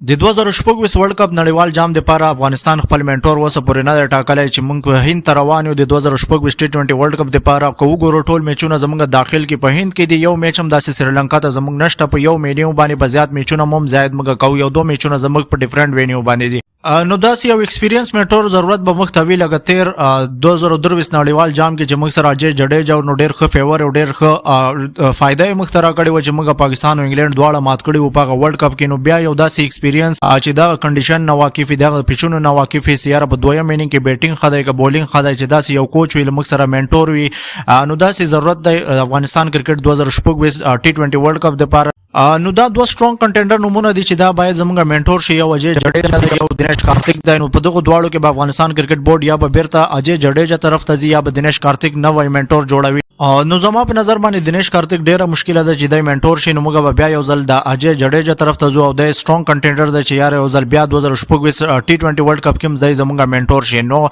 د 2024 ورلد کپ نړیوال جام لپاره افغانستان خپل منټور وسه پورې نه ټاکلی چې موږ هند ته روان یو د 2024 ټي20 ورلد کپ لپاره کو وګورو ټول میچونه زموږ داخل کې په هند کې دی یو میچ هم داسې سریلانکا ته زموږ نشته په یو میډیوم باندې په زیات میچونه هم زیات موږ کو یو دو میچونه زموږ په ډیفرنٹ وینیو باندې دي نو داسې یو ایکسپیرینس میټور ضرورت به مختوی لګتیر 2023 نړیوال جام کې چې موږ سره اجي جډیجا نو ډیر ښه فیور او ډیر ښه فائدې مخترا کړي و چې موږ پاکستان او انګلند دواړه مات کړي و په ورلد کپ کې نو بیا یو داسې ایکسپیرینس چې دا کنډیشن نو واقفي دا پچونو نو واقفي سیاره په دویم مینینګ کې بیټینګ خدای کا بولینګ خدای چې داسې یو کوچ ویل موږ سره منټور وي نو داسې ضرورت دی افغانستان کرکټ 2024 ټي20 ورلد کپ لپاره نو دا دوه سترونګ کنټینډر نمونه دي چې دا باید زموږ منټور شي یو اجي جډیجا یو دنیش کارتیک دی نو په دغه دواړو کې به افغانستان کرکټ بورډ یا به بیرته اجي جډیجا طرف ته ځي یا به دنیش کارتیک نوې منټور جوړوي نو زما په نظر باندې دنیش کارتیک ډیره مشکله ده چې دای منټور شي نو موږ به بیا یو ځل د اجي جډیجا طرف ته ځو او د سترونګ کنټینډر دی چې یار یو ځل بیا 2024 ټي20 ورلد کپ کې ځای زموږ منټور شي نو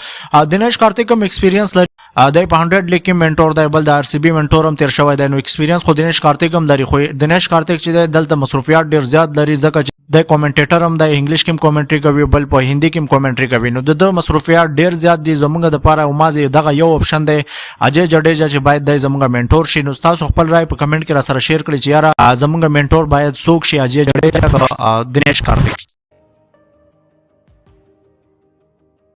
دنیش کارتیک هم ایکسپیرینس لري دای په 100 لیګ کې منټور دی بل د آر سی بي منټور هم تیر شوی دی نو ایکسپیرینس خو دنیش کارتیک هم لري خو دنیش کارتیک چې دلته مصروفیات ډیر زیات لري ځکه چې د کومنټیټر هم د انګلیش کې کومنټري کوي بل په هندي کې کومنټري کوي نو د مصروفیات ډیر زیات دي زموږ د لپاره او مازه دغه یو اپشن دی اجي جډیجا چې باید د زموږ منټور شي نو تاسو خپل رائے په کمنټ کې را سره شیر کړئ چې یاره زموږ منټور باید څوک شي اجي جډیجا دنیش کارتیک